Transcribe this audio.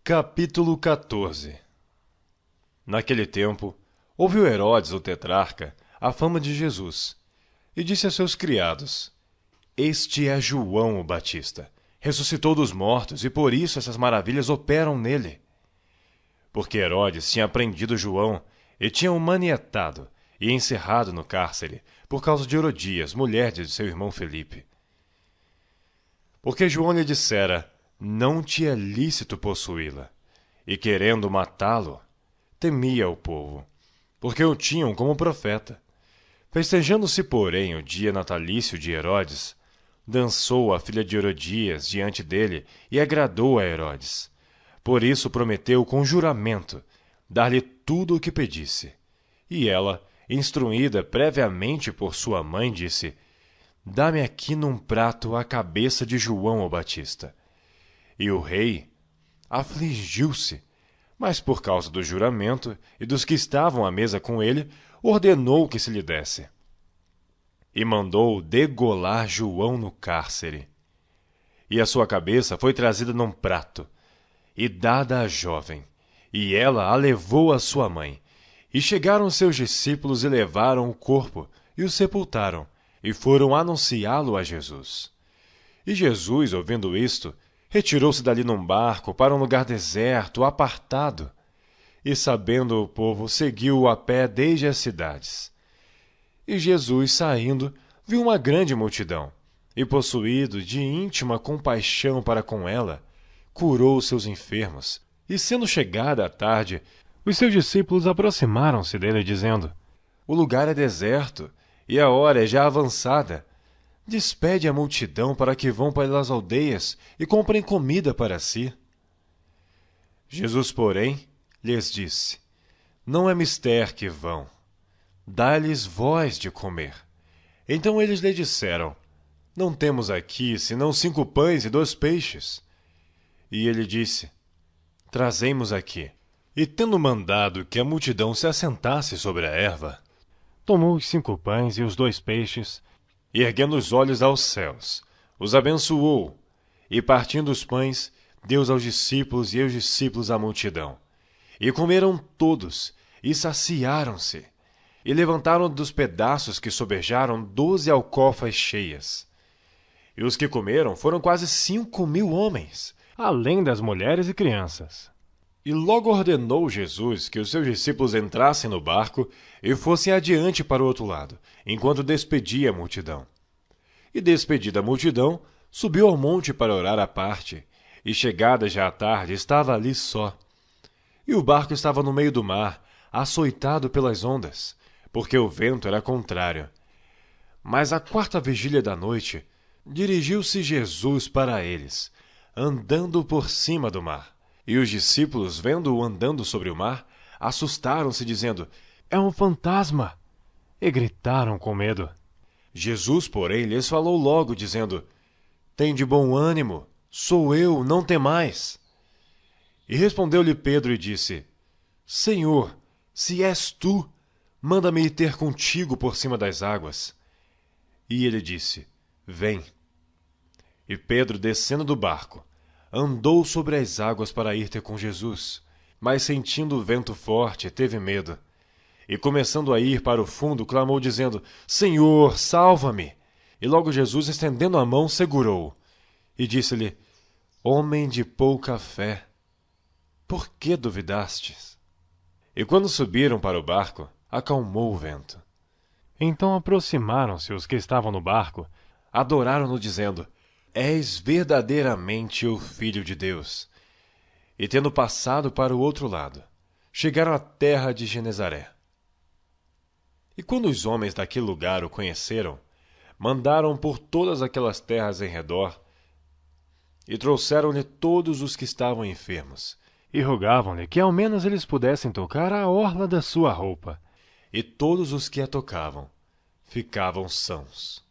Capítulo 14. Naquele tempo, ouviu Herodes, o tetrarca, a fama de Jesus, e disse a seus criados: Este é João o Batista. Ressuscitou dos mortos, e por isso essas maravilhas operam nele. Porque Herodes tinha prendido João, e tinha o manietado, e encerrado no cárcere, por causa de Herodias, mulher de seu irmão Felipe. Porque João lhe dissera: Não te é lícito possuí-la. E querendo matá-lo, temia o povo, porque o tinham como profeta. Festejando-se, porém, o dia natalício de Herodes, dançou a filha de Herodias diante dele e agradou a Herodes. Por isso prometeu com juramento dar-lhe tudo o que pedisse. E ela, instruída previamente por sua mãe, disse: Dá-me aqui num prato a cabeça de João o Batista. E o rei afligiu-se, mas por causa do juramento e dos que estavam à mesa com ele, ordenou que se lhe desse. E mandou degolar João no cárcere. E a sua cabeça foi trazida num prato e dada à jovem, e ela a levou à sua mãe. E chegaram seus discípulos e levaram o corpo e o sepultaram, e foram anunciá-lo a Jesus. E Jesus, ouvindo isto, retirou-se dali num barco para um lugar deserto, apartado. E, sabendo o povo, seguiu-o a pé desde as cidades. E Jesus, saindo, viu uma grande multidão, e, possuído de íntima compaixão para com ela, curou seus enfermos. E, sendo chegada a tarde, os seus discípulos aproximaram-se dele, dizendo: O lugar é deserto, e a hora é já avançada. Despede a multidão para que vão pelas aldeias e comprem comida para si. Jesus, porém, lhes disse: Não é mister que vão. Dá-lhes vós de comer. Então eles lhe disseram: Não temos aqui senão 5 pães e 2 peixes. E ele disse: Trazei-mos aqui. E tendo mandado que a multidão se assentasse sobre a erva, tomou os 5 pães e os 2 peixes, e erguendo os olhos aos céus, os abençoou, e partindo os pães, deu aos discípulos e aos discípulos à multidão. E comeram todos, e saciaram-se, e levantaram dos pedaços que sobejaram 12 alcofas cheias. E os que comeram foram quase 5.000 homens, além das mulheres e crianças. E logo ordenou Jesus que os seus discípulos entrassem no barco e fossem adiante para o outro lado, enquanto despedia a multidão. E despedida a multidão, subiu ao monte para orar à parte, e chegada já a tarde, estava ali só. E o barco estava no meio do mar, açoitado pelas ondas, porque o vento era contrário. Mas à 4ª vigília da noite, dirigiu-se Jesus para eles, andando por cima do mar. E os discípulos, vendo-o andando sobre o mar, assustaram-se, dizendo: É um fantasma! E gritaram com medo. Jesus, porém, lhes falou logo, dizendo: Tende bom ânimo, sou eu, não temais. E respondeu-lhe Pedro e disse: Senhor, se és tu, manda-me ir ter contigo por cima das águas. E ele disse: Vem. E Pedro, descendo do barco, andou sobre as águas para ir ter com Jesus, mas sentindo o vento forte, teve medo. E começando a ir para o fundo, clamou dizendo: Senhor, salva-me! E logo Jesus, estendendo a mão, segurou-o. E disse-lhe: Homem de pouca fé, por que duvidastes? E quando subiram para o barco, acalmou o vento. Então aproximaram-se os que estavam no barco, adoraram-no dizendo: És verdadeiramente o Filho de Deus. E tendo passado para o outro lado, chegaram à terra de Genezaré. E quando os homens daquele lugar o conheceram, mandaram por todas aquelas terras em redor, e trouxeram-lhe todos os que estavam enfermos, e rogavam-lhe que ao menos eles pudessem tocar a orla da sua roupa. E todos os que a tocavam ficavam sãos.